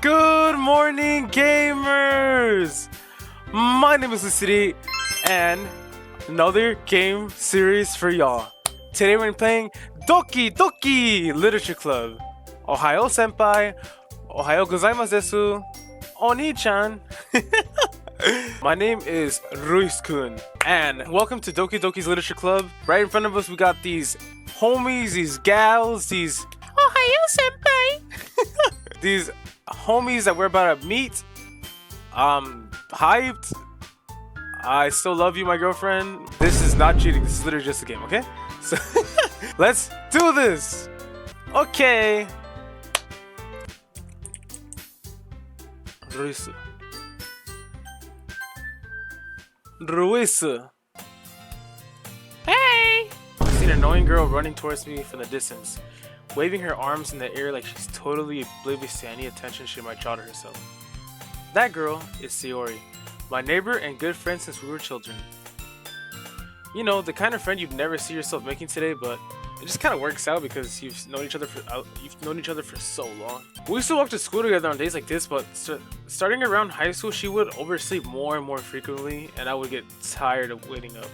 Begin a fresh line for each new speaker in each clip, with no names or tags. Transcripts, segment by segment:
Good morning, gamers! My name is Lucidi, and another game series for y'all. Today we're playing Doki Literature Club. Ohayo senpai, ohayo gozaimasu desu, oni-chan. My name is Ruiz-kun, and welcome to Doki's Literature Club. Right in front of us we got these homies, these gals, these
Ohayo senpai.
these homies that we're about to meet. Hyped. I still love you, my girlfriend. This is not cheating. This is literally just a game, okay? So let's do this. Okay. Ruiz.
Hey!
I see an annoying girl running towards me from the distance, waving her arms in the air like she's totally oblivious to any attention she might draw to herself. That girl is Sayori, my neighbor and good friend since we were children. You know, the kind of friend you'd never see yourself making today, but it just kind of works out because you've known each other for so long. We used to walk to school together on days like this, but starting around high school, she would oversleep more and more frequently, and I would get tired of waiting up.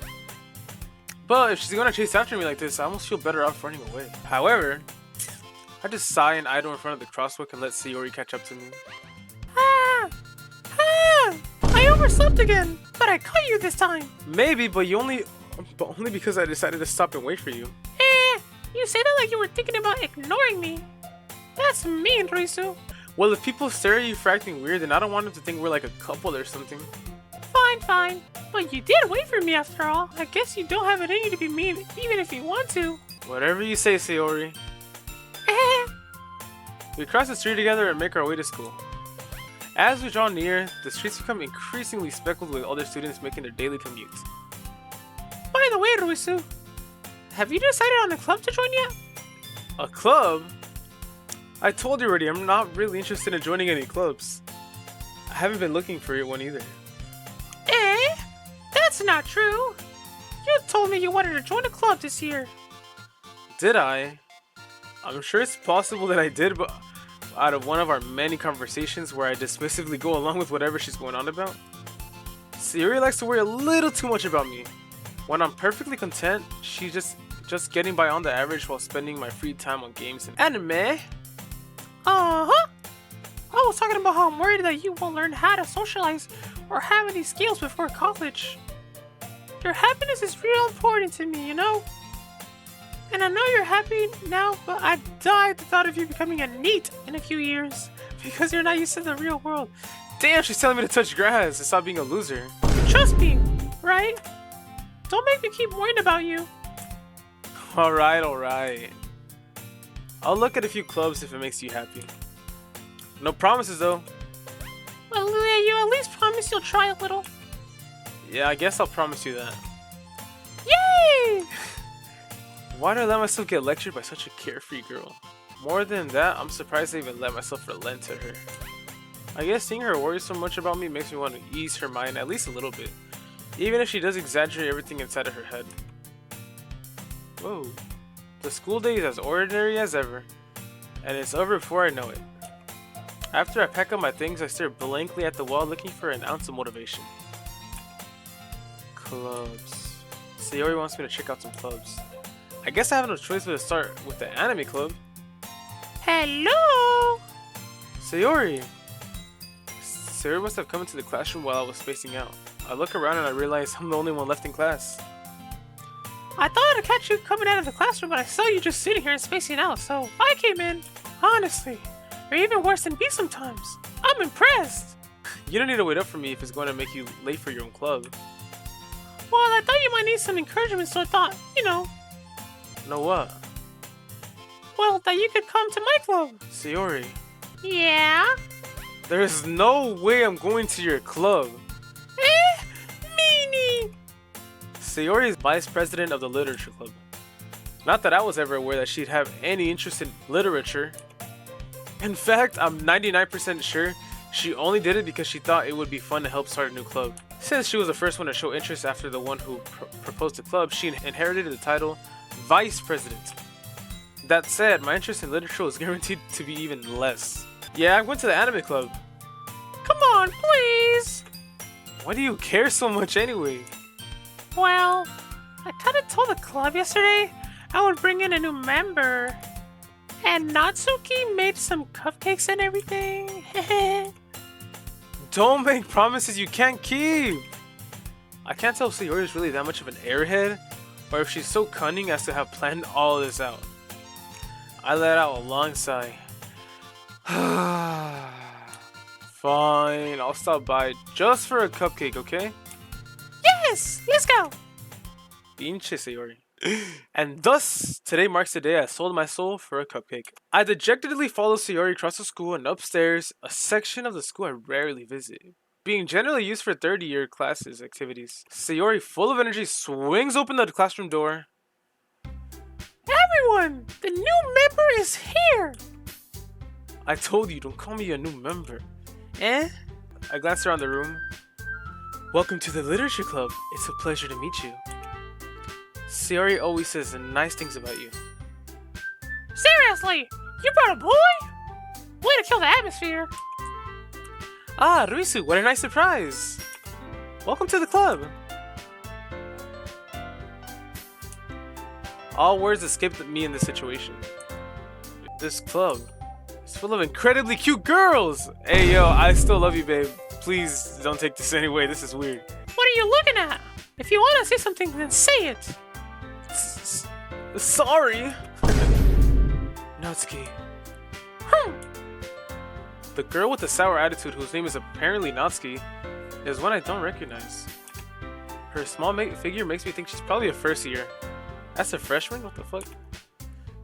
But if she's gonna chase after me like this, I almost feel better off running away. However, I just sigh and idle in front of the crosswalk and let Sayori catch up to me.
I overslept again, but I caught you this time.
Maybe, but only because I decided to stop and wait for you.
You say that like you were thinking about ignoring me. That's mean, Ruizu.
Well, if people stare at you for acting weird, then I don't want them to think we're like a couple or something.
Fine. But you did wait for me after all. I guess you don't have it in you to be mean, even if you want to.
Whatever you say, Sayori. We cross the street together and make our way to school. As we draw near, the streets become increasingly speckled with other students making their daily commutes.
By the way, Ruizu, have you decided on a club to join yet?
A club? I told you already, I'm not really interested in joining any clubs. I haven't been looking for one either.
That's not true. You told me you wanted to join a club this year.
Did I? I'm sure it's possible that I did, but out of one of our many conversations where I dismissively go along with whatever she's going on about, Sayori likes to worry a little too much about me. When I'm perfectly content, she's just getting by on the average while spending my free time on games and anime.
I was talking about how I'm worried that you won't learn how to socialize or have any skills before college. Your happiness is real important to me, you know? And I know you're happy now, but I die at the thought of you becoming a NEET in a few years because you're not used to the real world.
Damn, she's telling me to touch grass and stop being a loser.
Trust me, right? Don't make me keep worrying about you.
Alright. I'll look at a few clubs if it makes you happy. No promises though.
Well, you at least promise you'll try a little.
Yeah, I guess I'll promise you that.
Yay!
Why did I let myself get lectured by such a carefree girl? More than that, I'm surprised I even let myself relent to her. I guess seeing her worry so much about me makes me want to ease her mind at least a little bit, even if she does exaggerate everything inside of her head. Whoa. The school day is as ordinary as ever, and it's over before I know it. After I pack up my things, I stare blankly at the wall looking for an ounce of motivation. Clubs. Sayori wants me to check out some clubs. I guess I have no choice but to start with the anime club.
Hello!
Sayori must have come into the classroom while I was spacing out. I look around and I realize I'm the only one left in class.
I thought I'd catch you coming out of the classroom, but I saw you just sitting here and spacing out, so I came in. Honestly, you're even worse than me sometimes. I'm impressed.
You don't need to wait up for me if it's going to make you late for your own club.
Well, I thought you might need some encouragement, so I thought,
Know what?
Well, that you could come to my club.
Sayori.
Yeah?
There's no way I'm going to your club.
Meanie!
Sayori is vice president of the literature club. Not that I was ever aware that she'd have any interest in literature. In fact, I'm 99% sure she only did it because she thought it would be fun to help start a new club. Since she was the first one to show interest after the one who proposed the club, she inherited the title Vice President. That said, my interest in literature was guaranteed to be even less. Yeah, I went to the anime club.
Come on, please.
Why do you care so much anyway?
Well, I kinda told the club yesterday I would bring in a new member. And Natsuki made some cupcakes and everything.
Don't make promises you can't keep! I can't tell if Sayori is really that much of an airhead, or if she's so cunning as to have planned all this out. I let out a long sigh. Fine, I'll stop by just for a cupcake, okay?
Yes, let's go.
Pinche Sayori. And thus, today marks the day I sold my soul for a cupcake. I dejectedly follow Sayori across the school and upstairs, a section of the school I rarely visit, being generally used for third-year classes activities. Sayori, full of energy, swings open the classroom door.
Everyone, the new member is here.
I told you, don't call me a new member. Eh? I glanced around the room. Welcome to the literature club. It's a pleasure to meet you. Sayori always says nice things about you.
Seriously, you brought a boy? Way to kill the atmosphere.
Ah, Ruisu, what a nice surprise! Welcome to the club! All words escaped me in this situation. This club is full of incredibly cute girls! Hey yo, I still love you, babe. Please don't take this anyway, this is weird.
What are you looking at? If you want to say something, then say it.
Sorry! Natsuki. The girl with the sour attitude, whose name is apparently Natsuki, is one I don't recognize. Her small figure makes me think she's probably a first year. That's a freshman? What the fuck?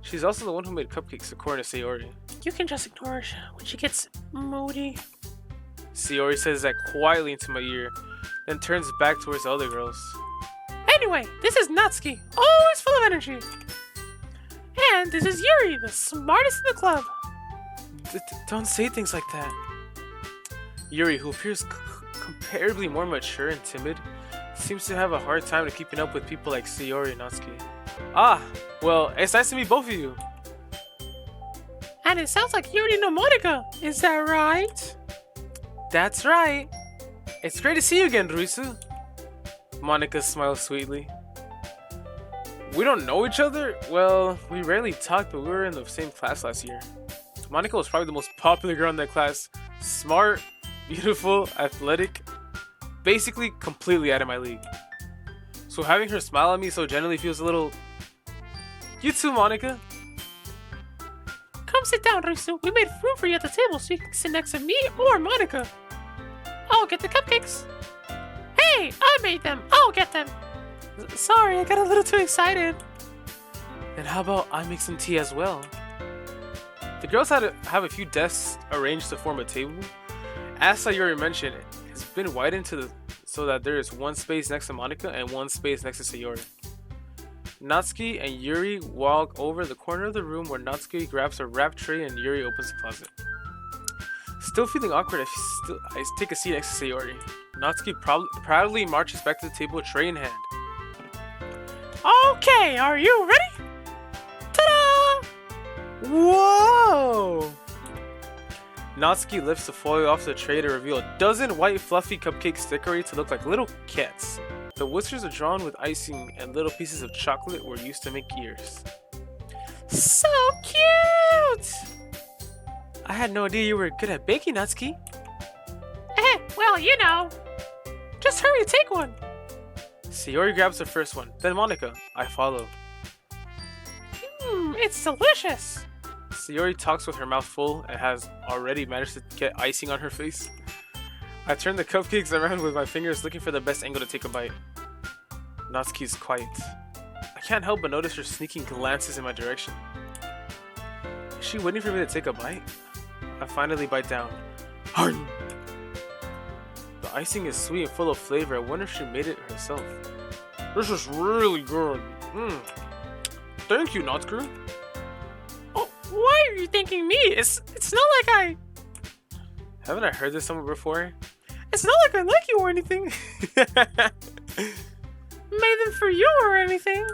She's also the one who made cupcakes, according to Sayori.
You can just ignore her when she gets moody.
Sayori says that quietly into my ear, then turns back towards the other girls.
Anyway, this is Natsuki, always full of energy. And this is Yuri, the smartest in the club.
Don't say things like that. Yuri, who appears comparably more mature and timid, seems to have a hard time keeping up with people like Sayori and Natsuki. Ah, well, it's nice to meet both of you.
And it sounds like you already know Monica, is that right?
That's right. It's great to see you again, Ruisu. Monica smiles sweetly. We don't know each other? Well, we rarely talked, but we were in the same class last year. Monica was probably the most popular girl in that class. Smart, beautiful, athletic, basically completely out of my league. So having her smile at me so gently feels a little... You too, Monica.
Come sit down, Ruisu. We made room for you at the table so you can sit next to me or Monica. I'll get the cupcakes. Hey, I made them. I'll get them. Sorry, I got a little too excited.
And how about I make some tea as well? The girls had to have a few desks arranged to form a table. As Sayori mentioned, it's been widened so that there is one space next to Monica and one space next to Sayori. Natsuki and Yuri walk over the corner of the room where Natsuki grabs a wrap tray and Yuri opens the closet. Still feeling awkward, I take a seat next to Sayori. Natsuki proudly marches back to the table, tray in hand.
Okay, are you ready? Ta-da!
Whoa! Natsuki lifts the foil off the tray to reveal a dozen white fluffy cupcakes decorated to look like little cats. The whiskers are drawn with icing and little pieces of chocolate were used to make ears.
So cute!
I had no idea you were good at baking, Natsuki.
Well, you know. Just hurry and take one.
Sayori grabs the first one, then Monica. I follow.
It's delicious.
Sayori talks with her mouth full and has already managed to get icing on her face. I turn the cupcakes around with my fingers looking for the best angle to take a bite. Natsuki is quiet. I can't help but notice her sneaking glances in my direction. Is she waiting for me to take a bite? I finally bite down. Harn! The icing is sweet and full of flavor. I wonder if she made it herself. This is really good. Thank you, Natsuki.
Oh, why are you thanking me? It's not like I...
Haven't I heard this somewhere before?
It's not like I like you or anything. Made them for you or anything.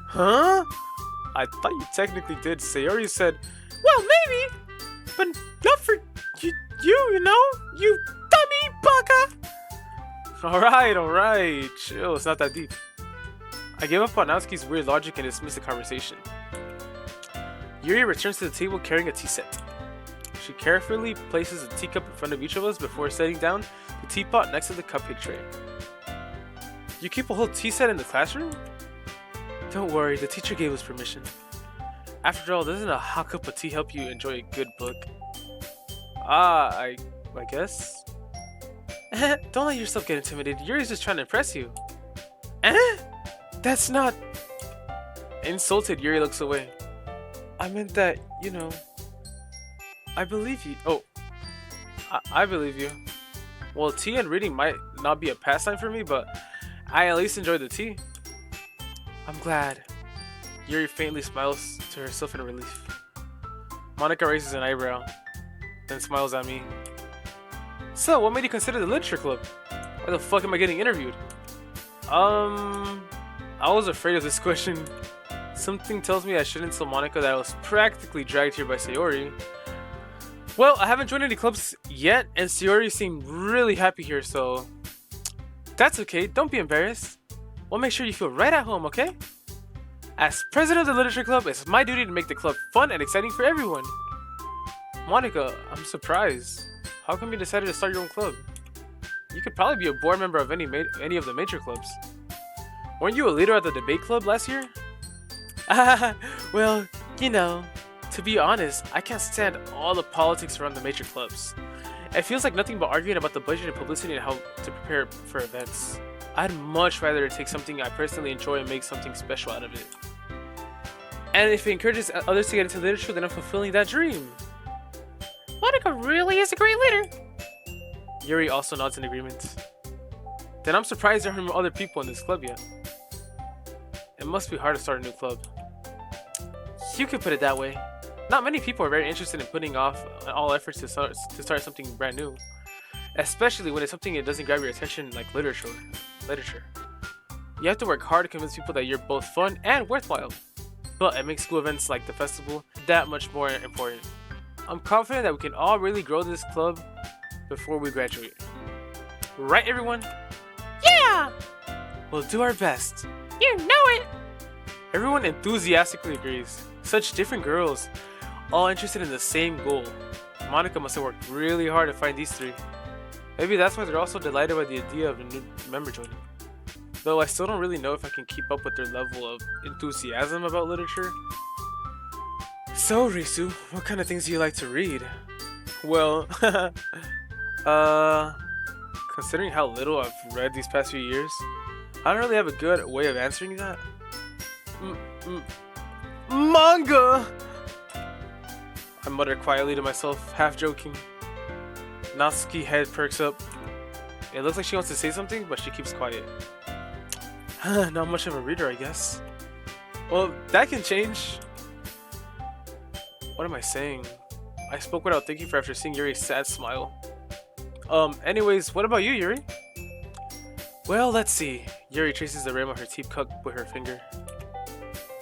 Huh? I thought you technically did. Sayori said,
well, maybe. but not for you know? You dummy bugger!
Alright. Chill, it's not that deep. I gave up on Natsuki's weird logic and dismissed the conversation. Yuri returns to the table carrying a tea set. She carefully places a teacup in front of each of us before setting down the teapot next to the cupcake tray. You keep a whole tea set in the classroom? Don't worry, the teacher gave us permission. After all, doesn't a hot cup of tea help you enjoy a good book? I guess. Don't let yourself get intimidated. Yuri's just trying to impress you. That's not... Insulted, Yuri looks away. I meant that, you know... I believe you. Oh. I believe you. Well, tea and reading might not be a pastime for me, but I at least enjoy the tea. I'm glad. Yuri faintly smiles to herself in relief. Monika raises an eyebrow, then smiles at me. So, what made you consider the literature club? Why the fuck am I getting interviewed? I was afraid of this question. Something tells me I shouldn't tell Monika that I was practically dragged here by Sayori. Well, I haven't joined any clubs yet, and Sayori seemed really happy here, so... That's okay, don't be embarrassed. We'll make sure you feel right at home, okay? As president of the literature club, it's my duty to make the club fun and exciting for everyone. Monika, I'm surprised. How come you decided to start your own club? You could probably be a board member of any of the major clubs. Weren't you a leader at the debate club last year? Well, you know, to be honest, I can't stand all the politics around the major clubs. It feels like nothing but arguing about the budget and publicity and how to prepare for events. I'd much rather take something I personally enjoy and make something special out of it. And if it encourages others to get into literature, then I'm fulfilling that dream.
Monika really is a great leader.
Yuri also nods in agreement. Then I'm surprised there aren't other people in this club yet. It must be hard to start a new club. You could put it that way. Not many people are very interested in putting off all efforts to start something brand new. Especially when it's something that doesn't grab your attention like literature. You have to work hard to convince people that you're both fun and worthwhile. But it makes school events like the festival that much more important. I'm confident that we can all really grow this club before we graduate. Right, everyone?
Yeah!
We'll do our best.
You know it!
Everyone enthusiastically agrees. Such different girls, all interested in the same goal. Monika must have worked really hard to find these three. Maybe that's why they're also delighted by the idea of a new member joining. Though I still don't really know if I can keep up with their level of enthusiasm about literature. So, Risu, what kind of things do you like to read? Well, considering how little I've read these past few years, I don't really have a good way of answering that. Manga! I mutter quietly to myself, half joking. Natsuki head perks up. It looks like she wants to say something, but she keeps quiet. Not much of a reader, I guess. Well, that can change. What am I saying? I spoke without thinking for after seeing Yuri's sad smile. Anyways, what about you, Yuri? Well, let's see. Yuri traces the rim of her teacup with her finger.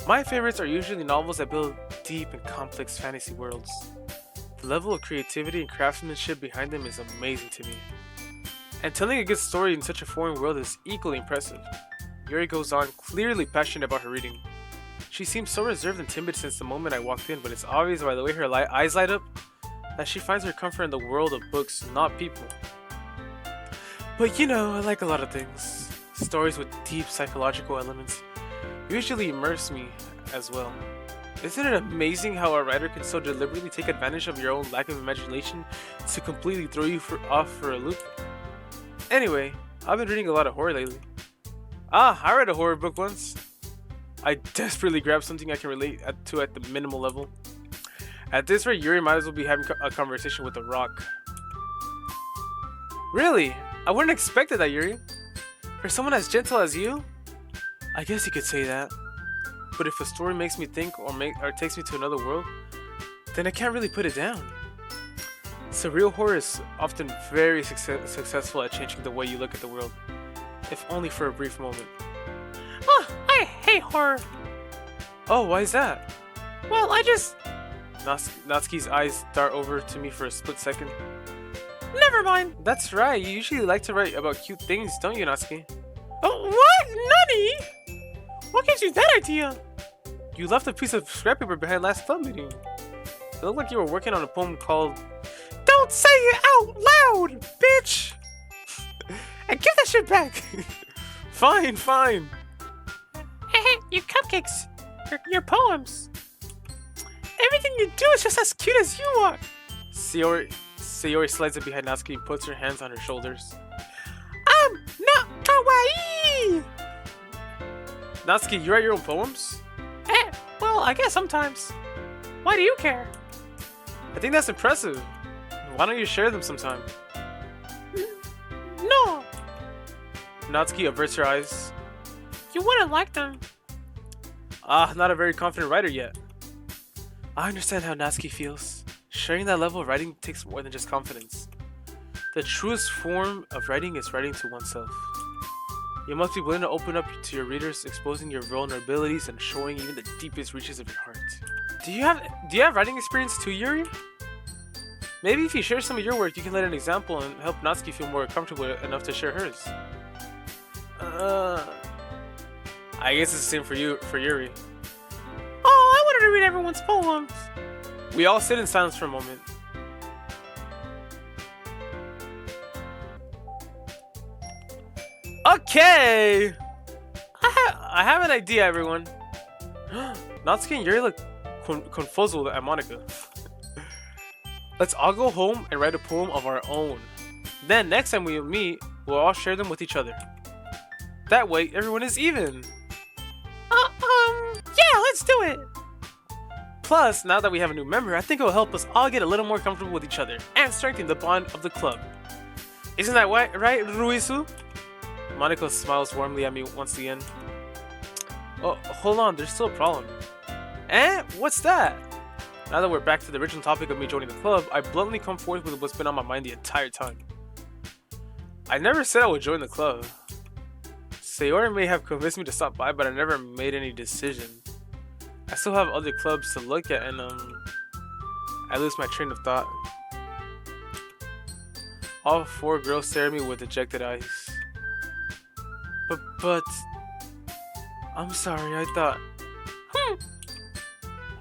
My favorites are usually novels that build deep and complex fantasy worlds. The level of creativity and craftsmanship behind them is amazing to me. And telling a good story in such a foreign world is equally impressive. Yuri goes on, clearly passionate about her reading. She seems so reserved and timid since the moment I walked in, but it's obvious by the way her eyes light up that she finds her comfort in the world of books, not people. But you know, I like a lot of things. Stories with deep psychological elements usually immerse me as well. Isn't it amazing how a writer can so deliberately take advantage of your own lack of imagination to completely throw you off for a loop? Anyway, I've been reading a lot of horror lately. I read a horror book once. I desperately grabbed something I can relate to at the minimal level. At this rate, Yuri might as well be having a conversation with a rock. Really? I wouldn't expect that, Yuri. For someone as gentle as you? I guess you could say that. But if a story makes me think or takes me to another world, then I can't really put it down. Surreal horror is often very successful at changing the way you look at the world, if only for a brief moment.
Oh, I hate horror.
Oh, why is that?
Well, I just
Natsuki's eyes dart over to me for a split second.
Never mind.
That's right, you usually like to write about cute things, don't you, Natsuki?
Oh, what? Nani? What gives you that idea?
You left a piece of scrap paper behind last club meeting. It looked like you were working on a poem called...
Don't say it out loud, bitch! And give that shit back!
Fine, fine.
Hey, your cupcakes. Your poems. Everything you do is just as cute as you are.
Sayori slides it behind Natsuki and puts her hands on her shoulders.
I'm not kawaii!
Natsuki, you write your own poems?
Well, I guess sometimes. Why do you care?
I think that's impressive. Why don't you share them sometime?
No.
Natsuki averts her eyes.
You wouldn't like them.
Not a very confident writer yet. I understand how Natsuki feels. Sharing that level of writing takes more than just confidence. The truest form of writing is writing to oneself. You must be willing to open up to your readers, exposing your vulnerabilities and showing even the deepest reaches of your heart. Do you have writing experience too, Yuri? Maybe if you share some of your work, you can let an example and help Natsuki feel more comfortable enough to share hers. I guess it's the same for Yuri.
Oh, I wanted to read everyone's poems.
We all sit in silence for a moment. Okay! I have an idea, everyone. Natsuki and Yuri look confuzzled at Monica. Let's all go home and write a poem of our own. Then next time we meet, we'll all share them with each other. That way, everyone is even.
Yeah, let's do it.
Plus, now that we have a new member, I think it will help us all get a little more comfortable with each other and strengthen the bond of the club. Isn't that right, Ruisu? Monica smiles warmly at me once again. Oh, hold on, there's still a problem. What's that? Now that we're back to the original topic of me joining the club, I bluntly come forth with what's been on my mind the entire time. I never said I would join the club. Sayori may have convinced me to stop by, but I never made any decision. I still have other clubs to look at, and I lose my train of thought. All four girls stare at me with dejected eyes. But I'm sorry, I thought...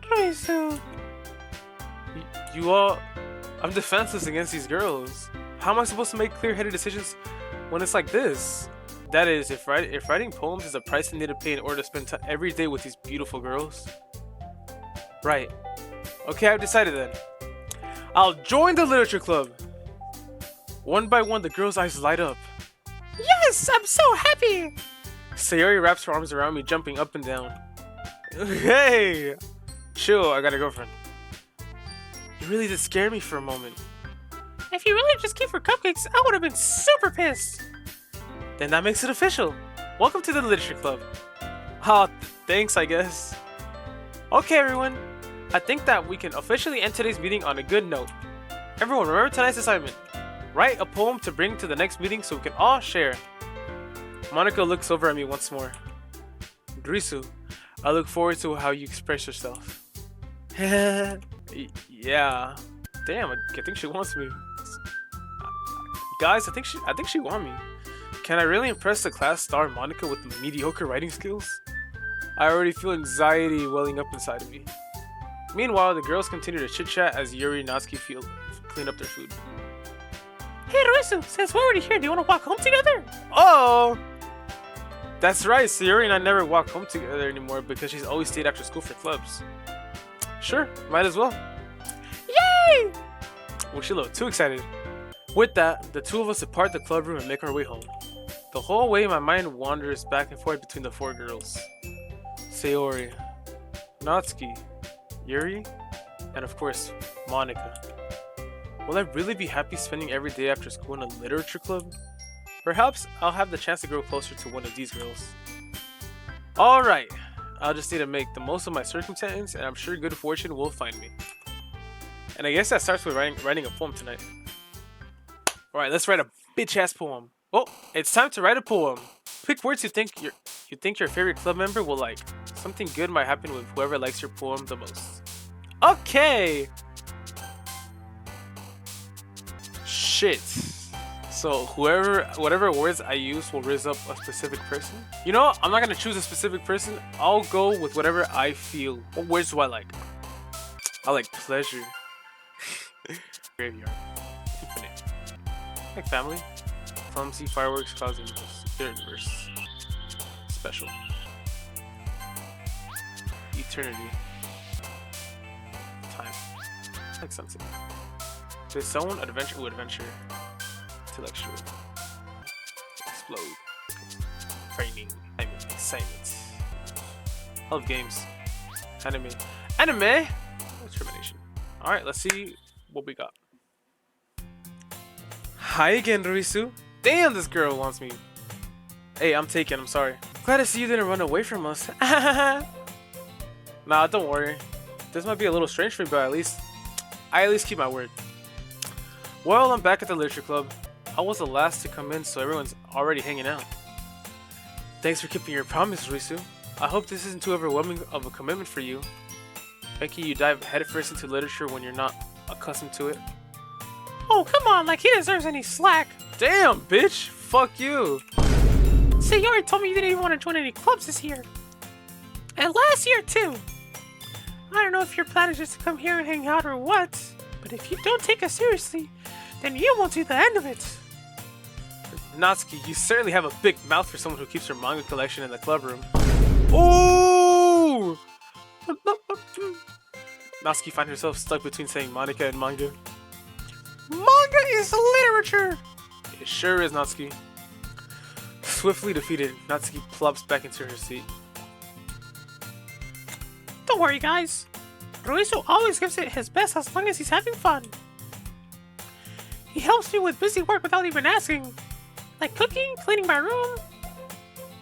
Ruisu.
You all... I'm defenseless against these girls. How am I supposed to make clear-headed decisions when it's like this? That is, if writing poems is a price I need to pay in order to spend every day with these beautiful girls. Right. Okay, I've decided then. I'll join the literature club. One by one, the girls' eyes light up.
Yes, I'm so happy.
Sayori wraps her arms around me, jumping up and down. Hey! Chill, I got a girlfriend. You really did scare me for a moment.
If you really just came for cupcakes, I would have been super pissed.
Then that makes it official. Welcome to the literature club. Ah, thanks, I guess. Okay, everyone. I think that we can officially end today's meeting on a good note. Everyone, remember tonight's assignment. Write a poem to bring to the next meeting so we can all share. Monica looks over at me once more. Drisu, I look forward to how you express yourself. Yeah. Damn, I think she wants me. Guys, I think she wants me. Can I really impress the class star Monica with mediocre writing skills? I already feel anxiety welling up inside of me. Meanwhile, the girls continue to chit-chat as Yuri and Natsuki clean up their food.
Hey Ruisu, since we're already here, do you want to walk home together?
Oh! That's right, Sayori and I never walk home together anymore because she's always stayed after school for clubs. Sure, might as well.
Yay!
Well, she looked too excited. With that, the two of us depart the club room and make our way home. The whole way, my mind wanders back and forth between the four girls. Sayori, Natsuki, Yuri, and of course, Monica. Will I really be happy spending every day after school in a literature club? Perhaps I'll have the chance to grow closer to one of these girls. Alright, I'll just need to make the most of my circumstance and I'm sure good fortune will find me. And I guess that starts with writing a poem tonight. Alright, let's write a bitch-ass poem. Oh, it's time to write a poem. Pick words you think your favorite club member will like. Something good might happen with whoever likes your poem the most. Okay. Shit. So whatever words I use will raise up a specific person. You know, I'm not gonna choose a specific person. I'll go with whatever I feel. What words do I like? I like pleasure. Graveyard. Infinite. Like family. Clumsy, fireworks, clouds, and universe. Special. Eternity. Time. Like sunset. Disown, adventure, adventure. Intellectual. Explode. Framing. Excitement. Love games. Anime. Anime! Termination. Alright, let's see what we got. Hi again, Ruisu. Damn, this girl wants me. Hey, I'm taken, I'm sorry. Glad to see you didn't run away from us. Nah, don't worry. This might be a little strange for me, but I at least keep my word. Well, I'm back at the literature club. I was the last to come in, so everyone's already hanging out. Thanks for keeping your promise, Ruisu. I hope this isn't too overwhelming of a commitment for you. Making you dive headfirst into literature when you're not accustomed to it.
Oh, come on, like he deserves any slack.
Damn, bitch! Fuck you!
See, you already told me you didn't even want to join any clubs this year. And last year, too. I don't know if your plan is just to come here and hang out or what, but if you don't take us seriously, then you won't see the end of it.
Natsuki, you certainly have a big mouth for someone who keeps her manga collection in the club room. Ooh! Natsuki finds herself stuck between saying Monica and manga.
Manga is literature!
It sure is, Natsuki. Swiftly defeated, Natsuki plops back into her seat.
Don't worry, guys. Ruisu always gives it his best as long as he's having fun. He helps me with busy work without even asking. Like cooking, cleaning my room.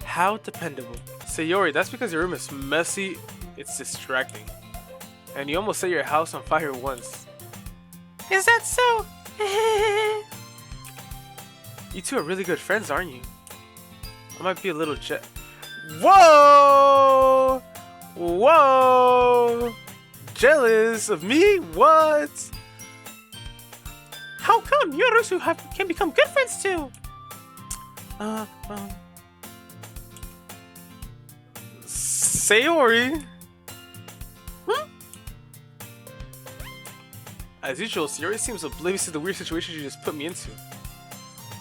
How dependable. Sayori, that's because your room is messy, it's distracting. And you almost set your house on fire once.
Is that so?
You two are really good friends, aren't you? I might be a little Whoa! Whoa! Jealous of me? What?
How come you and Ruisu can become good friends too?
Sayori? As usual, Sayori seems oblivious to the weird situation you just put me into.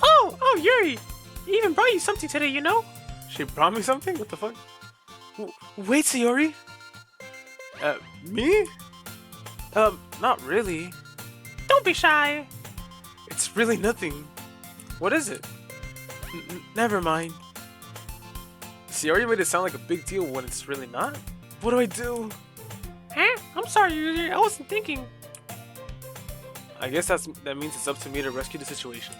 Oh, Yuri! He even brought you something today, you know?
She brought me something? What the fuck? Wait, Sayori? Me? Not really.
Don't be shy.
It's really nothing. What is it? Never mind. Sayori made it sound like a big deal when it's really not. What do I do?
Huh? I'm sorry, Yuri. I wasn't thinking.
I guess that means it's up to me to rescue the situation.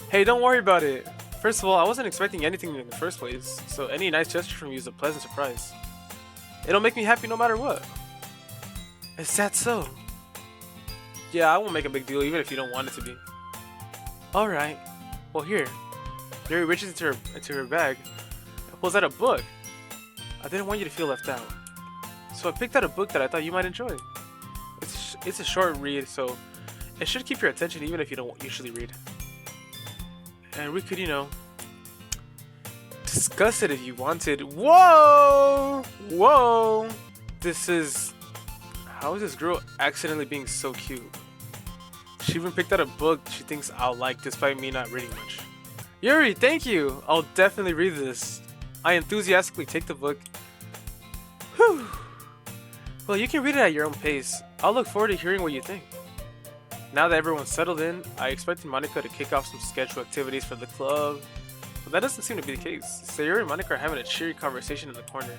Hey, don't worry about it. First of all, I wasn't expecting anything in the first place, so any nice gesture from you is a pleasant surprise. It'll make me happy no matter what. Is that so? Yeah, I won't make a big deal even if you don't want it to be. Alright. Well, here. Yuri reaches into her bag and pulls out a book. I didn't want you to feel left out, so I picked out a book that I thought you might enjoy. It's a short read, so it should keep your attention even if you don't usually read. And we could, you know, discuss it if you wanted. Whoa! Whoa! How is this girl accidentally being so cute? She even picked out a book she thinks I'll like despite me not reading much. Yuri, thank you! I'll definitely read this. I enthusiastically take the book. Whew! Well, you can read it at your own pace. I'll look forward to hearing what you think. Now that everyone's settled in, I expected Monica to kick off some scheduled activities for the club, but that doesn't seem to be the case. Sayori and Monica are having a cheery conversation in the corner.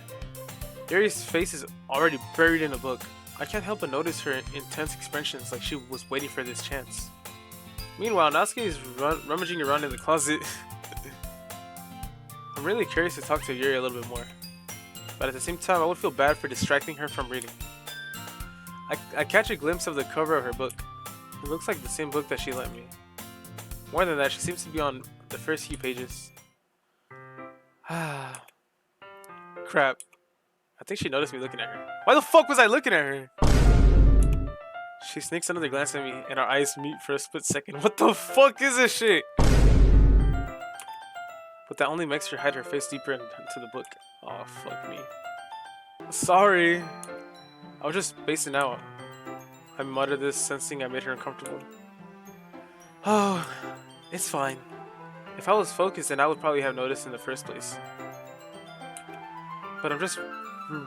Yuri's face is already buried in a book. I can't help but notice her intense expressions like she was waiting for this chance. Meanwhile, Natsuki is rummaging around in the closet. I'm really curious to talk to Yuri a little bit more, but at the same time I would feel bad for distracting her from reading. I catch a glimpse of the cover of her book. It looks like the same book that she lent me. More than that, she seems to be on the first few pages. Crap. I think she noticed me looking at her. Why the fuck was I looking at her? She sneaks another glance at me, and our eyes meet for a split second. What the fuck is this shit? But that only makes her hide her face deeper into the book. Oh, fuck me. Sorry. I was just spacing out. I muttered this, sensing I made her uncomfortable. Oh, it's fine. If I was focused, then I would probably have noticed in the first place. But I'm just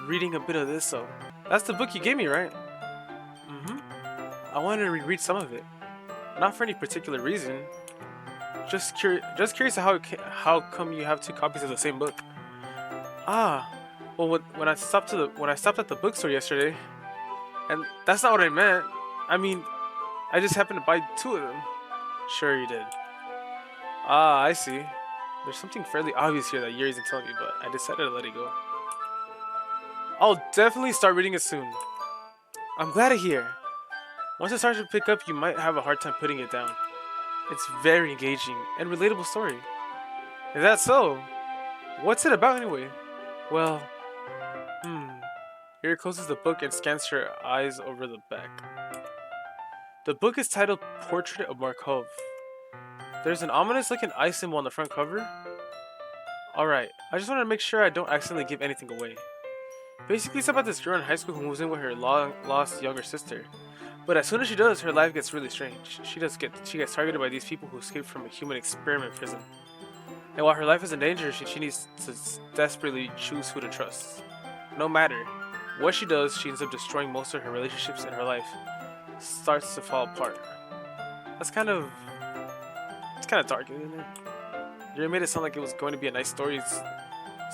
reading a bit of this, so... That's the book you gave me, right? Mm-hmm. I wanted to reread some of it. Not for any particular reason. Just curious how come you have 2 copies of the same book. Ah, well, when I stopped at the bookstore yesterday, and that's not what I meant. I mean, I just happened to buy 2 of them. Sure you did. Ah, I see. There's something fairly obvious here that Yuri isn't telling me, but I decided to let it go. I'll definitely start reading it soon. I'm glad to hear. Once it starts to pick up, you might have a hard time putting it down. It's very engaging and relatable story. Is that so? What's it about anyway? Well, Yuri closes the book and scans her eyes over the back. The book is titled Portrait of Markov. There's an ominous looking eye symbol on the front cover. Alright, I just want to make sure I don't accidentally give anything away. Basically, it's about this girl in high school who moves in with her long-lost younger sister. But as soon as she does, her life gets really strange. She gets targeted by these people who escaped from a human experiment prison. And while her life is in danger, she needs to desperately choose who to trust. No matter what she does, she ends up destroying most of her relationships, and her life starts to fall apart. It's kind of dark, isn't it? You made it sound like it was going to be a nice story,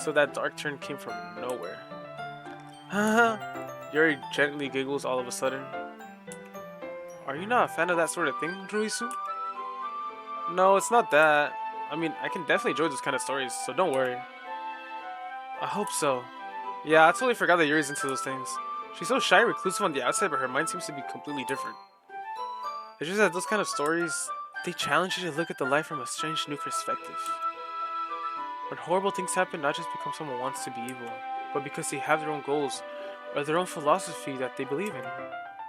so that dark turn came from nowhere. Yuri gently giggles all of a sudden. Are you not a fan of that sort of thing, Ruisu? No, it's not that. I mean, I can definitely enjoy those kind of stories, so don't worry. I hope so. Yeah, I totally forgot that Yuri's into those things. She's so shy and reclusive on the outside, but her mind seems to be completely different. It's just that those kind of stories, they challenge you to look at the life from a strange new perspective. When horrible things happen, not just because someone wants to be evil, but because they have their own goals or their own philosophy that they believe in.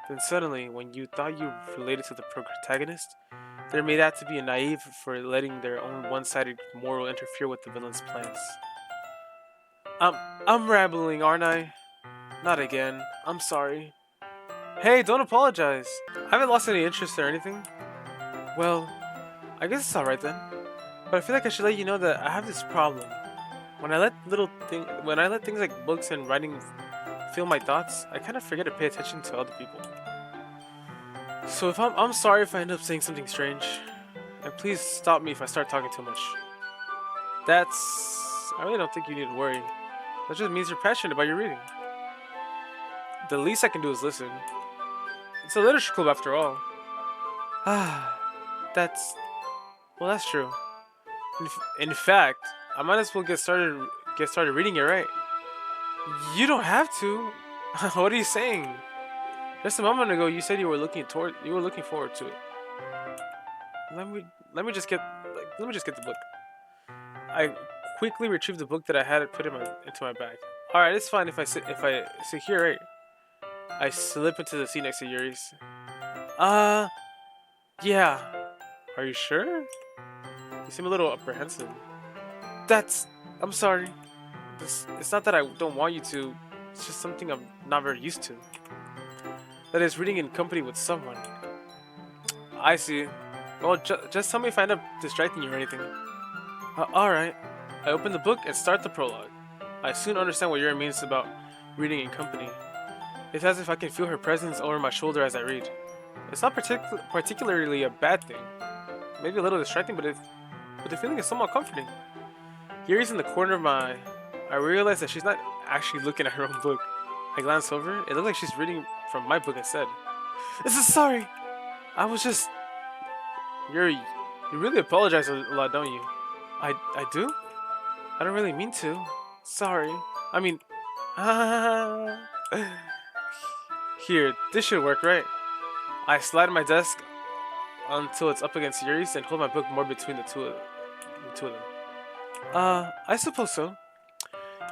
Then suddenly, when you thought you related to the protagonist, they're made out to be naive for letting their own one-sided moral interfere with the villain's plans. I'm rambling, aren't I? Not again. I'm sorry. Hey, don't apologize. I haven't lost any interest or anything. Well, I guess it's alright then. But I feel like I should let you know that I have this problem. When I let things like books and writing fill my thoughts, I kind of forget to pay attention to other people. So I'm sorry if I end up saying something strange, and please stop me if I start talking too much. I really don't think you need to worry. That just means you're passionate about your reading. The least I can do is listen. It's a literature club after all. That's true. In fact, I might as well get started reading it, right? You don't have to. What are you saying? Just a moment ago, you said you were looking forward to it. Let me just get the book. I quickly retrieved the book that I had put into my bag. All right, it's fine if I sit here, right? I slip into the seat next to Yuri's. Yeah. Are you sure? You seem a little apprehensive. I'm sorry. It's not that I don't want you to. It's just something I'm not very used to. That is, reading in company with someone. I see. Well, just tell me if I end up distracting you or anything. Alright. I open the book and start the prologue. I soon understand what Yuri means about reading in company. It's as if I can feel her presence over my shoulder as I read. It's not particularly a bad thing. Maybe a little distracting, but the feeling is somewhat comforting. Yuri's in the corner of my eye. I realize that she's not actually looking at her own book. I glance over. It looks like she's reading from my book instead. Sorry. I was just... Yuri, you really apologize a lot, don't you? I do? I don't really mean to. Sorry. I mean... Here, this should work, right? I slide my desk until it's up against Yuri's and hold my book more between the two of them. I suppose so.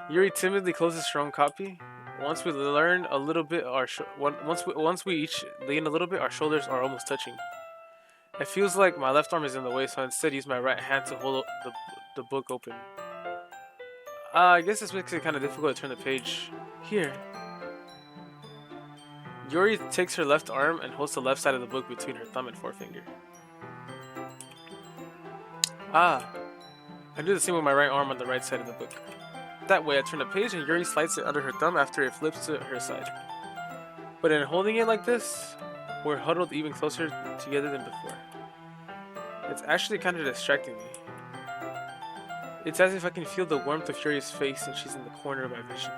Yuri timidly closes her own copy. Once we learn a little bit, once we each lean a little bit, our shoulders are almost touching. It feels like my left arm is in the way, so I instead use my right hand to hold the book open. I guess this makes it kind of difficult to turn the page. Here. Yuri takes her left arm and holds the left side of the book between her thumb and forefinger. Ah, I do the same with my right arm on the right side of the book. That way I turn the page and Yuri slides it under her thumb after it flips to her side. But in holding it like this, we're huddled even closer together than before. It's actually kind of distracting me. It's as if I can feel the warmth of Yuri's face and she's in the corner of my vision.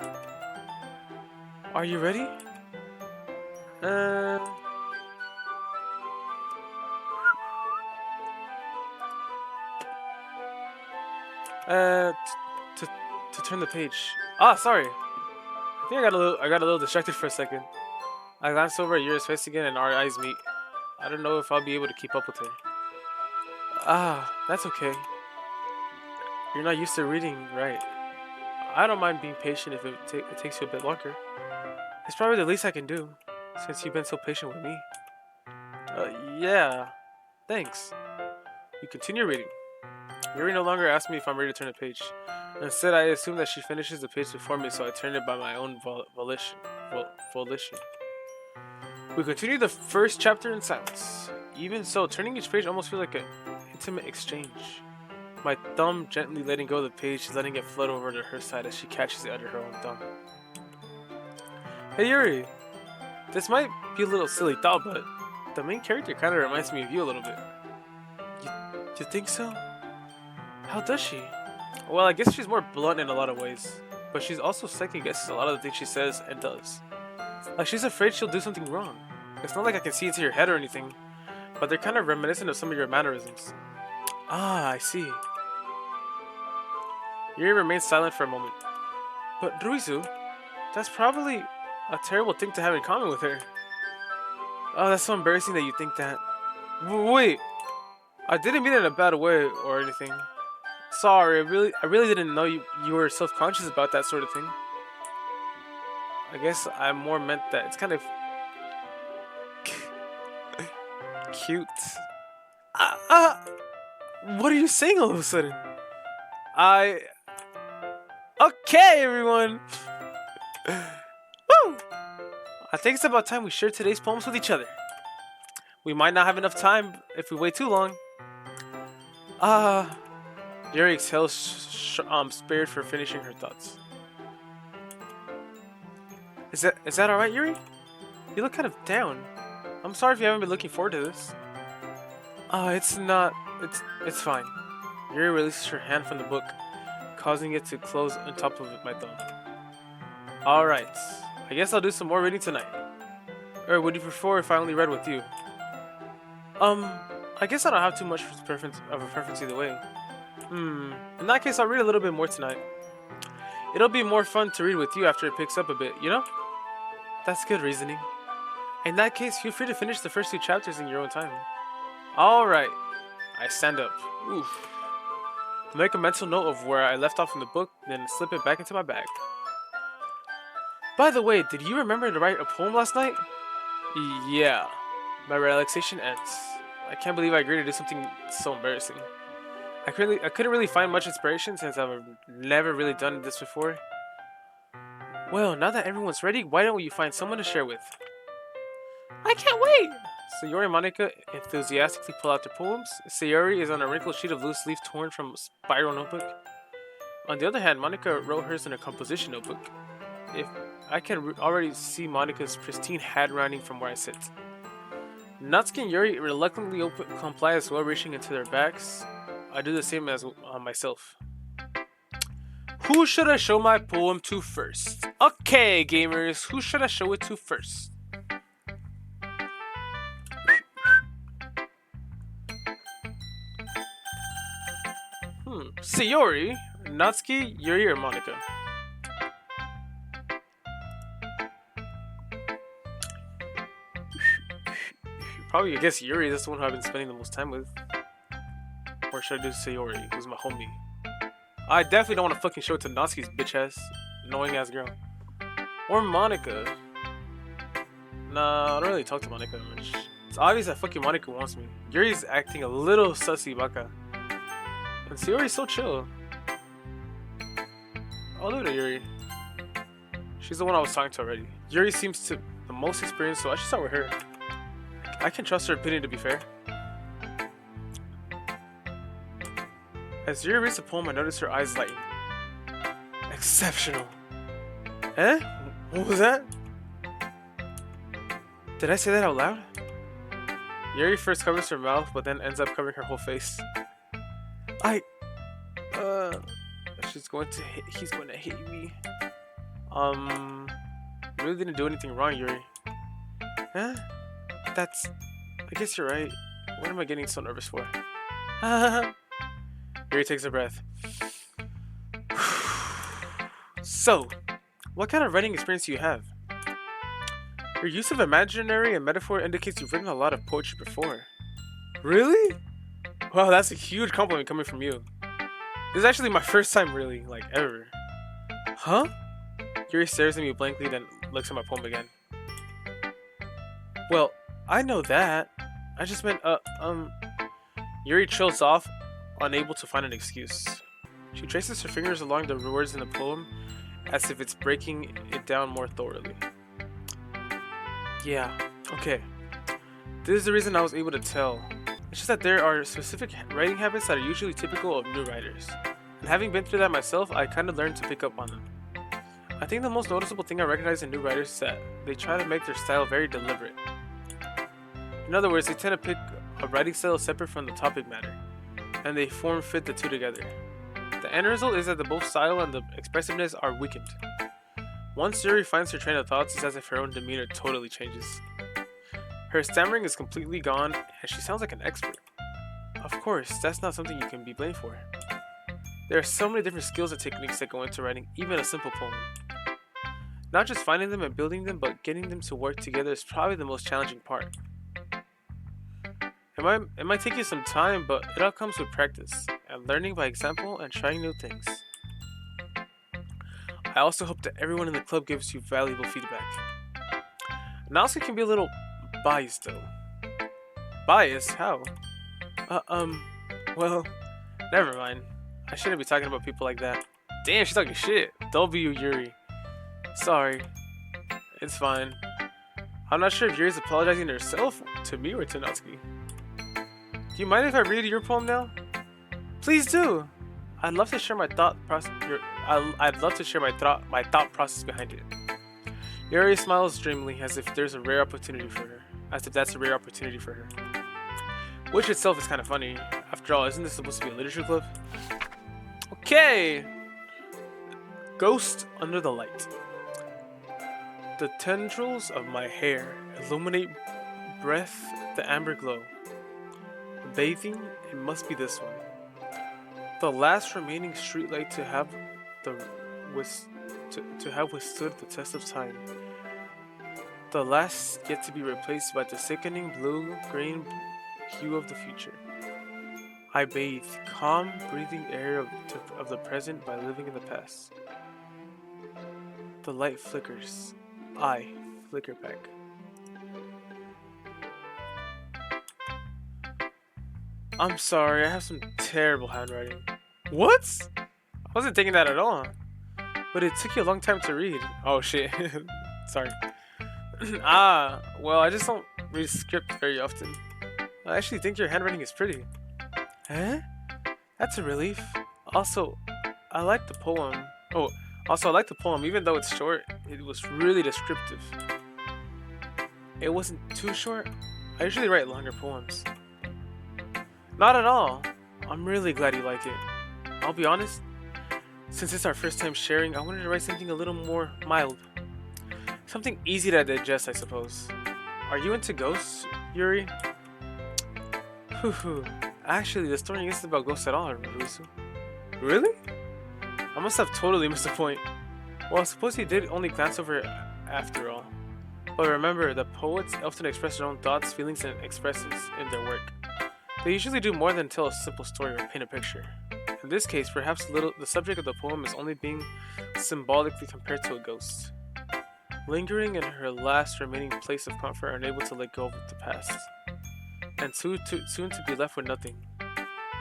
Are you ready? To turn the page. Ah, sorry. I think I got a little distracted for a second. I glanced over at Yuri's face again and our eyes meet. I don't know if I'll be able to keep up with her. Ah, that's okay. You're not used to reading, right? I don't mind being patient if it takes you a bit longer. It's probably the least I can do, since you've been so patient with me. Yeah. Thanks. We continue reading. Yuri no longer asks me if I'm ready to turn the page. Instead, I assume that she finishes the page before me, so I turn it by my own volition. We continue the first chapter in silence. Even so, turning each page almost feels like an intimate exchange. My thumb gently letting go of the page, letting it float over to her side as she catches it under her own thumb. Hey Yuri! This might be a little silly thought, but the main character kind of reminds me of you a little bit. You think so? How does she? Well, I guess she's more blunt in a lot of ways, but she's also second guesses a lot of the things she says and does. Like she's afraid she'll do something wrong. It's not like I can see into your head or anything, but they're kind of reminiscent of some of your mannerisms. Ah, I see. Yuri remains silent for a moment. But Ruizu, that's probably a terrible thing to have in common with her. Oh, that's so embarrassing that you think that. Wait, I didn't mean it in a bad way or anything. Sorry, I really didn't know you were self-conscious about that sort of thing. I guess I more meant that it's kind of cute. What are you saying all of a sudden? Okay, everyone. Woo! I think it's about time we share today's poems with each other. We might not have enough time if we wait too long. Yuri exhales, spared for finishing her thoughts. Is that alright, Yuri? You look kind of down. I'm sorry if you haven't been looking forward to this. It's fine. Yuri releases her hand from the book, causing it to close on top of my thumb. Alright, I guess I'll do some more reading tonight. Or would you prefer if I only read with you? I guess I don't have too much of a preference either way. In that case, I'll read a little bit more tonight. It'll be more fun to read with you after it picks up a bit, you know? That's good reasoning. In that case, feel free to finish the first 2 chapters in your own time. Alright. I stand up. Oof. Make a mental note of where I left off in the book, then slip it back into my bag. By the way, did you remember to write a poem last night? Yeah. My relaxation ends. I can't believe I agreed to do something so embarrassing. I couldn't really find much inspiration since I've never really done this before. Well, now that everyone's ready, why don't you find someone to share with? I can't wait! Sayori and Monica enthusiastically pull out their poems. Sayori is on a wrinkled sheet of loose leaf torn from a spiral notebook. On the other hand, Monica wrote hers in a composition notebook. If I can already see Monica's pristine handwriting from where I sit. Natsuki and Yuri reluctantly comply as well, reaching into their bags. I do the same as myself. Who should I show my poem to first? Okay, gamers, who should I show it to first? Sayori, Natsuki, Yuri, or Monica? Probably, I guess Yuri, that's the one who I've been spending the most time with. Or should I do Sayori, who's my homie? I definitely don't want to fucking show it to Natsuki's bitch ass, annoying ass girl. Or Monica. Nah, I don't really talk to Monica that much. It's obvious that fucking Monica wants me. Yuri's acting a little sussy baka. And Sayori's so chill. I'll leave it to Yuri. She's the one I was talking to already. Yuri seems to the most experienced, so I should start with her. I can trust her opinion, to be fair. As Yuri reads the poem, I notice her eyes lighten. Exceptional. Eh? What was that? Did I say that out loud? Yuri first covers her mouth, but then ends up covering her whole face. He's going to hate me. Really didn't do anything wrong, Yuri. Huh? I guess you're right. What am I getting so nervous for? Yuri takes a breath. So, what kind of writing experience do you have? Your use of imaginary and metaphor indicates you've written a lot of poetry before. Really? Wow, that's a huge compliment coming from you. This is actually my first time really, like, ever. Huh? Yuri stares at me blankly, then looks at my poem again. Well, I know that. I just meant, Yuri trails off, unable to find an excuse. She traces her fingers along the words in the poem, as if it's breaking it down more thoroughly. Yeah, okay. This is the reason I was able to tell. It's just that there are specific writing habits that are usually typical of new writers. And having been through that myself, I kind of learned to pick up on them. I think the most noticeable thing I recognize in new writers is that they try to make their style very deliberate. In other words, they tend to pick a writing style separate from the topic matter, and they fit the two together. The end result is that the both style and the expressiveness are weakened. Once Yuri finds her train of thoughts, it's as if her own demeanor totally changes. Her stammering is completely gone, and she sounds like an expert. Of course, that's not something you can be blamed for. There are so many different skills and techniques that go into writing even a simple poem. Not just finding them and building them, but getting them to work together is probably the most challenging part. It might take you some time, but it all comes with practice, and learning by example and trying new things. I also hope that everyone in the club gives you valuable feedback. Natsuki can be a little biased though. Biased? How? Well, never mind. I shouldn't be talking about people like that. Damn, she's talking shit. W Yuri. Sorry. It's fine. I'm not sure if Yuri's apologizing to herself, to me, or to Natsuki. Do you mind if I read your poem now? Please do. I'd love to share my thought process. I'd love to share my thought process behind it. Yuri smiles dreamily, as if that's a rare opportunity for her. Which itself is kind of funny. After all, isn't this supposed to be a literature club? Okay. Ghost under the light. The tendrils of my hair illuminate breath the amber glow. Bathing, it must be this one. The last remaining streetlight to have withstood the test of time. The last yet to be replaced by the sickening blue-green hue of the future. I bathe, calm, breathing air of the present by living in the past. The light flickers. I flicker back. I'm sorry, I have some terrible handwriting. What? I wasn't thinking that at all. But it took you a long time to read. Oh shit. Sorry. Well, I just don't read script very often. I actually think your handwriting is pretty. Eh? That's a relief. Also, I like the poem. Even though it's short, it was really descriptive. It wasn't too short. I usually write longer poems. Not at all. I'm really glad you like it. I'll be honest, since it's our first time sharing, I wanted to write something a little more mild. Something easy to digest, I suppose. Are you into ghosts, Yuri? Actually, the story isn't about ghosts at all, Rusu. Really? I must have totally missed the point. Well, I suppose you did only glance over it after all. But remember, the poets often express their own thoughts, feelings, and expresses in their work. They usually do more than tell a simple story or paint a picture. In this case, perhaps the subject of the poem is only being symbolically compared to a ghost, lingering in her last remaining place of comfort, unable to let go of the past, and soon to be left with nothing.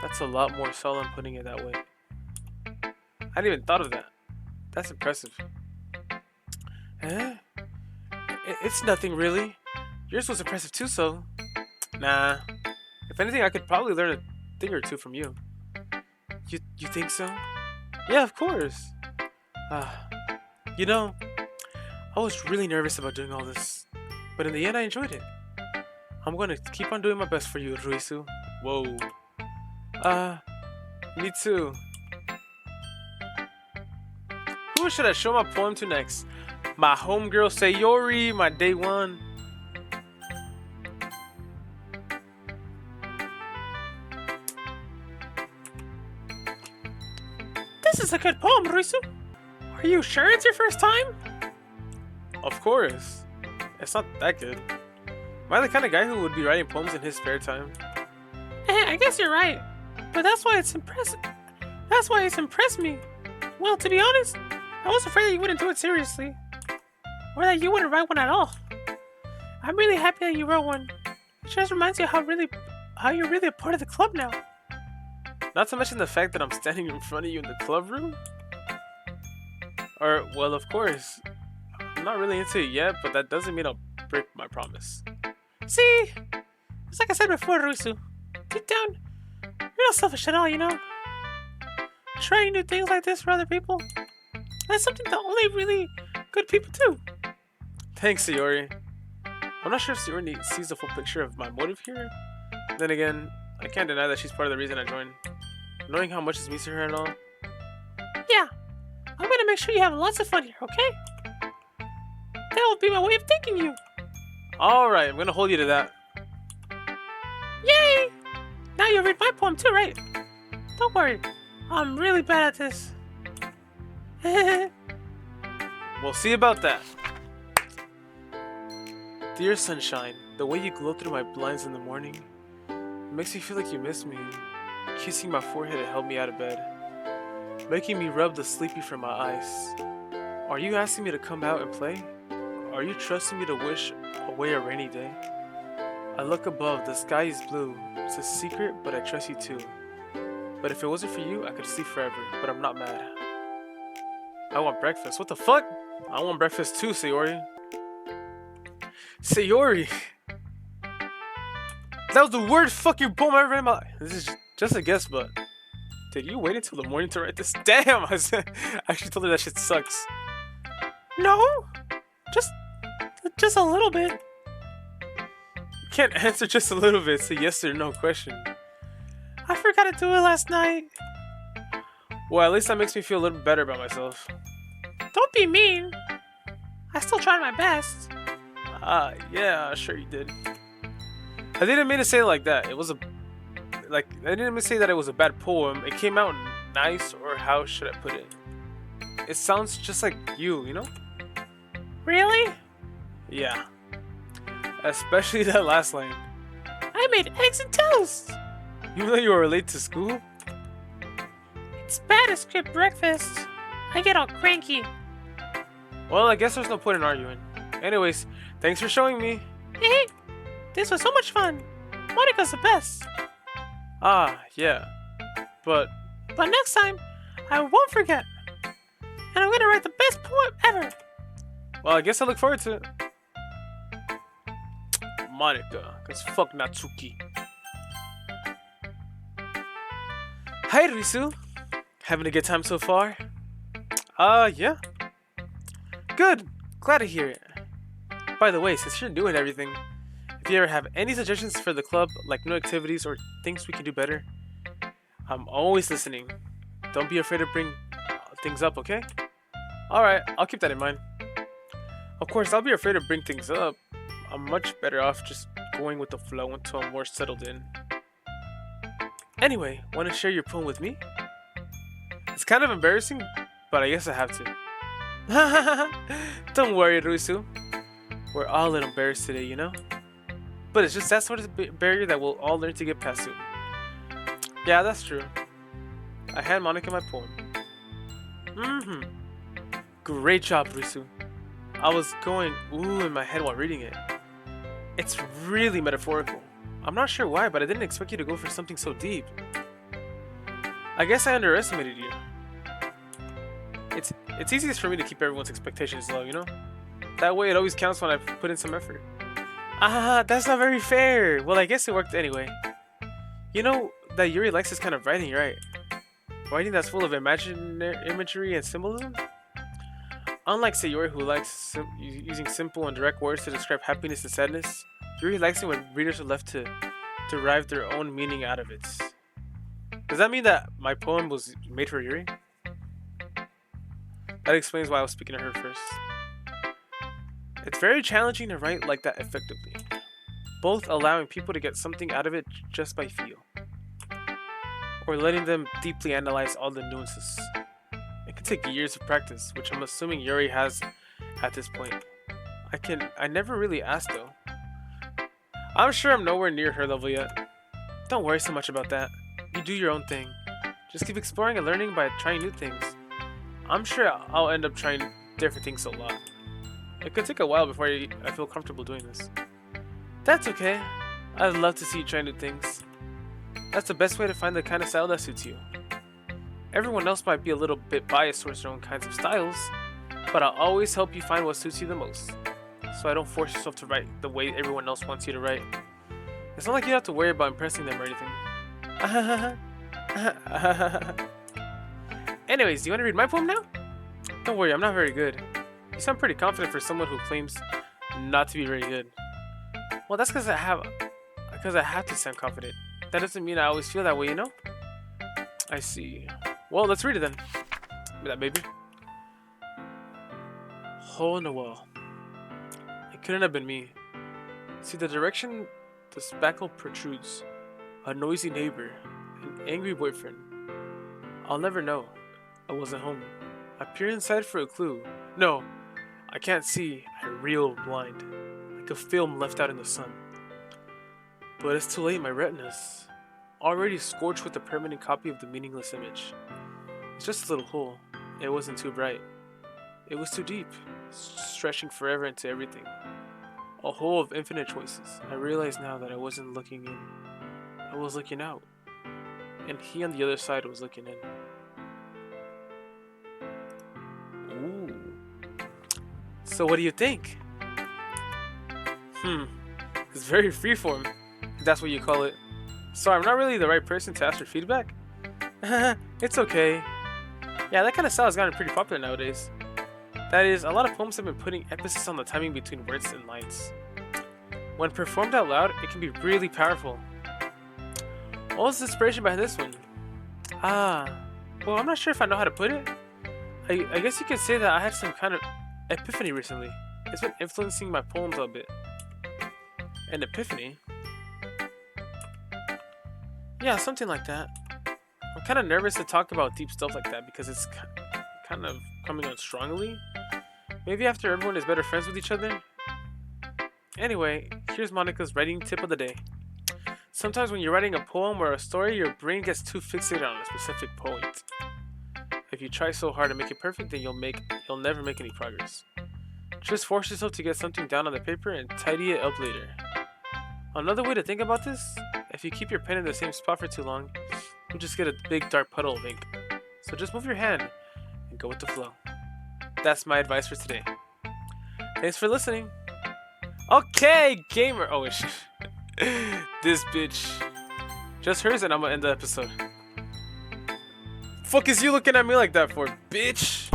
That's a lot more solemn putting it that way. I hadn't even thought of that. That's impressive. Eh? It's nothing really. Yours was impressive too, so... Nah. If anything, I could probably learn a thing or two from you. You think so? Yeah, of course. You know, I was really nervous about doing all this, but in the end I enjoyed it. I'm gonna keep on doing my best for you, Ruisu. Whoa. Me too. Who should I show my poem to next? My homegirl Sayori, my day one.
This is a good poem, Ruisu. Are you sure it's your first time?
Of course. It's not that good. Am I the kind of guy who would be writing poems in his spare time?
I guess you're right. But that's why it's impressive. That's why it's impressed me. Well, to be honest, I was afraid that you wouldn't do it seriously. Or that you wouldn't write one at all. I'm really happy that you wrote one. It just reminds you how you're really a part of the club now.
Not to mention the fact that I'm standing in front of you in the club room. Or, well, of course. I'm not really into it yet, but that doesn't mean I'll break my promise.
See? It's like I said before, Ruisu. Deep down, you're not selfish at all, you know? Trying new things like this for other people. That's something that only really good people do.
Thanks, Sayori. I'm not sure if Sayori sees the full picture of my motive here. Then again, I can't deny that she's part of the reason I joined. Knowing how much this means to her and all.
Yeah, I'm gonna make sure you have lots of fun here, okay? That will be my way of thanking you.
Alright, I'm gonna hold you to that.
Yay! Now you'll read my poem too, right? Don't worry, I'm really bad at this.
We'll see about that. Dear sunshine, the way you glow through my blinds in the morning makes me feel like you miss me. Kissing my forehead to help me out of bed, making me rub the sleepy from my eyes. Are you asking me to come out and play? Are you trusting me to wish away a rainy day? I look above, the sky is blue. It's a secret, but I trust you too. But if it wasn't for you, I could sleep forever, but I'm not mad. I want breakfast. What the fuck? I want breakfast too, Sayori. Sayori! That was the worst fucking poem I ever read in my life. This is just a guess, but did you wait until the morning to write this? Damn! I actually told her that shit sucks.
No, just a little bit.
You can't answer just a little bit. It's a yes or no question.
I forgot to do it last night.
Well, at least that makes me feel a little better about myself.
Don't be mean. I still tried my best.
Yeah, sure you did. I didn't mean to say it like that. It was I didn't mean to say that it was a bad poem. It came out nice, or how should I put it? It sounds just like you know?
Really?
Yeah. Especially that last line.
I made eggs and toast.
You know you were late to school?
It's bad to skip breakfast. I get all cranky.
Well, I guess there's no point in arguing. Anyways, thanks for showing me.
Hey, this was so much fun. Monica's the best.
Yeah. But
next time, I won't forget. And I'm gonna write the best poem ever.
Well, I guess I look forward to it. Monica, cause fuck Natsuki. Hi, Risu. Having a good time so far? Yeah. Good. Glad to hear it. By the way, since you're doing everything, if you ever have any suggestions for the club, like new activities or things we can do better, I'm always listening. Don't be afraid to bring things up, okay? Alright, I'll keep that in mind. Of course, I'll be afraid to bring things up. I'm much better off just going with the flow until I'm more settled in. Anyway, want to share your poem with me? It's kind of embarrassing, but I guess I have to. Don't worry, Ruisu. We're all a little embarrassed today, you know? But it's just that sort of barrier that we'll all learn to get past soon. Yeah, that's true. I hand Monica my poem. Mm-hmm. Great job, Risu. I was going ooh in my head while reading it. It's really metaphorical. I'm not sure why, but I didn't expect you to go for something so deep. I guess I underestimated you. It's easiest for me to keep everyone's expectations low, you know? That way it always counts when I put in some effort. Ah, that's not very fair. Well, I guess it worked anyway. You know that Yuri likes this kind of writing, right? Writing that's full of imagery and symbolism? Unlike Sayori, who likes using simple and direct words to describe happiness and sadness, Yuri likes it when readers are left to derive their own meaning out of it. Does that mean that my poem was made for Yuri? That explains why I was speaking to her first. It's very challenging to write like that effectively, both allowing people to get something out of it just by feel, or letting them deeply analyze all the nuances. It can take years of practice, which I'm assuming Yuri has at this point. I never really asked though. I'm sure I'm nowhere near her level yet. Don't worry so much about that. You do your own thing. Just keep exploring and learning by trying new things. I'm sure I'll end up trying different things a lot. It could take a while before I feel comfortable doing this. That's okay. I'd love to see you try new things. That's the best way to find the kind of style that suits you. Everyone else might be a little bit biased towards their own kinds of styles, but I'll always help you find what suits you the most. So I don't force yourself to write the way everyone else wants you to write. It's not like you have to worry about impressing them or anything. Anyways, do you want to read my poem now? Don't worry, I'm not very good. You sound pretty confident for someone who claims not to be very good. Well, that's because I have to sound confident. That doesn't mean I always feel that way, you know? I see. Well, let's read it then. Give me that baby. Hole in the wall. It couldn't have been me. See the direction the spackle protrudes. A noisy neighbor. An angry boyfriend. I'll never know. I wasn't home. I peer inside for a clue. No, I can't see. I reel blind. Like a film left out in the sun. But it's too late, my retina's already scorched with a permanent copy of the meaningless image. It's just a little hole. It wasn't too bright. It was too deep, stretching forever into everything. A hole of infinite choices. I realize now that I wasn't looking in. I was looking out. And he on the other side was looking in. Ooh. So what do you think? It's very freeform, if that's what you call it. Sorry, I'm not really the right person to ask for feedback. It's okay. Yeah, that kind of style has gotten pretty popular nowadays. That is, a lot of poems have been putting emphasis on the timing between words and lines. When performed out loud, it can be really powerful. What was the inspiration behind this one? Well, I'm not sure if I know how to put it. I guess you could say that I had some kind of epiphany recently. It's been influencing my poems a bit. An epiphany? Yeah, something like that. I'm kind of nervous to talk about deep stuff like that because it's kind of coming on strongly. Maybe after everyone is better friends with each other? Anyway, here's Monica's writing tip of the day. Sometimes when you're writing a poem or a story, your brain gets too fixated on a specific point. If you try so hard to make it perfect, then you'll never make any progress. Just force yourself to get something down on the paper and tidy it up later. Another way to think about this, if you keep your pen in the same spot for too long, you'll just get a big dark puddle of ink. So just move your hand and go with the flow. That's my advice for today. Thanks for listening. Okay, gamer. Oh, wait. This bitch. Just hers, and I'm gonna end the episode. Fuck is you looking at me like that for, bitch?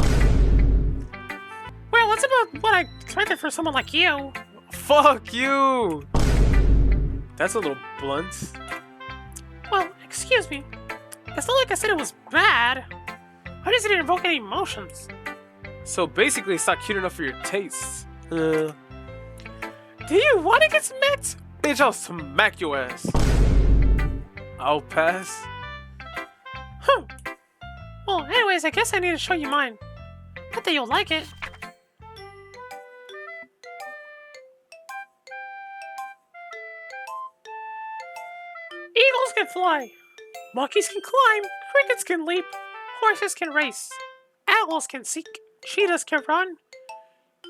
Well, it's about what I expected for someone like you.
Fuck you. That's a little blunt.
Well, excuse me. It's not like I said it was bad. I just didn't invoke any emotions.
So basically, it's not cute enough for your tastes.
Do you want to get smacked?
Bitch, I'll smack your ass. I'll pass.
Well, anyways, I guess I need to show you mine. Not that you'll like it. Eagles can fly. Monkeys can climb, crickets can leap, horses can race, owls can seek, cheetahs can run,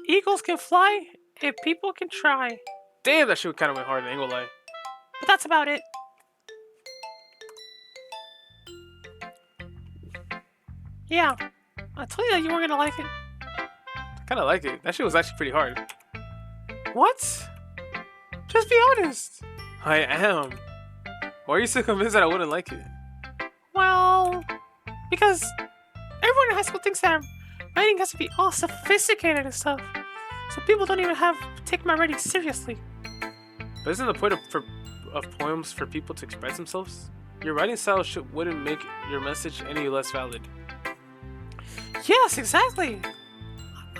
eagles can fly, and people can try.
Damn, that shit kind of went hard, I ain't gonna lie.
But that's about it. Yeah, I told you that you weren't gonna like it.
I kind of like it. That shit was actually pretty hard.
What? Just be honest.
I am. Why are you so convinced that I wouldn't like it?
Well, because everyone in high school thinks that writing has to be all sophisticated and stuff. So people don't even take my writing seriously.
But isn't the point of poems for people to express themselves? Your writing style wouldn't make your message any less valid.
Yes, exactly.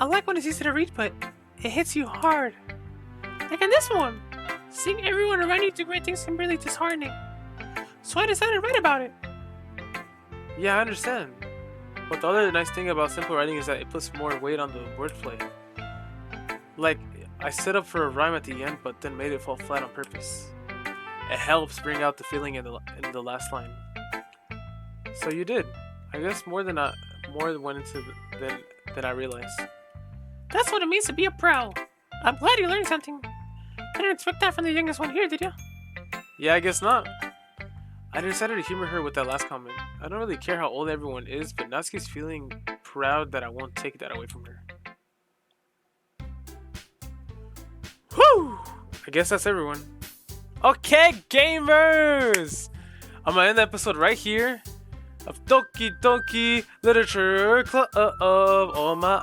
I like when it's easy to read, but it hits you hard. Like in this one, seeing everyone around you do great things can be really disheartening. So I decided to write about it.
Yeah, I understand. But the other nice thing about simple writing is that it puts more weight on the wordplay. Like, I set up for a rhyme at the end, but then made it fall flat on purpose. It helps bring out the feeling in the last line. So you did. I guess more went into than I realized.
That's what it means to be a pro. I'm glad you learned something. Didn't expect that from the youngest one here, did you?
Yeah, I guess not. I decided to humor her with that last comment. I don't really care how old everyone is, but Natsuki's feeling proud that I won't take that away from her. Whew! I guess that's everyone. Okay, gamers! I'm gonna end the episode right here of Doki Literature Club. Oh my,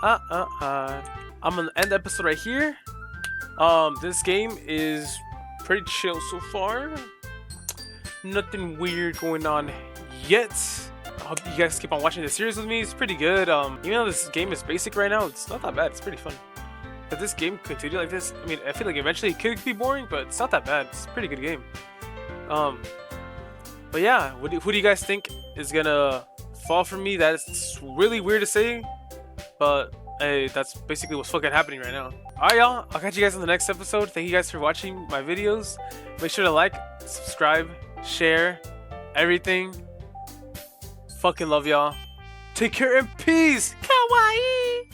I'm gonna end the episode right here. This game is pretty chill so far. Nothing weird going on yet. I hope you guys keep on watching the series with me. It's pretty good. Even though this game is basic right now, it's not that bad. It's pretty fun. If this game continued like this, I mean, I feel like eventually it could be boring, but it's not that bad. It's a pretty good game. But yeah, who do you guys think is gonna fall for me? That's really weird to say, but hey, that's basically what's fucking happening right now. Alright, y'all. I'll catch you guys in the next episode. Thank you guys for watching my videos. Make sure to like, subscribe, share, everything. Fucking love y'all. Take care and peace.
Kawaii!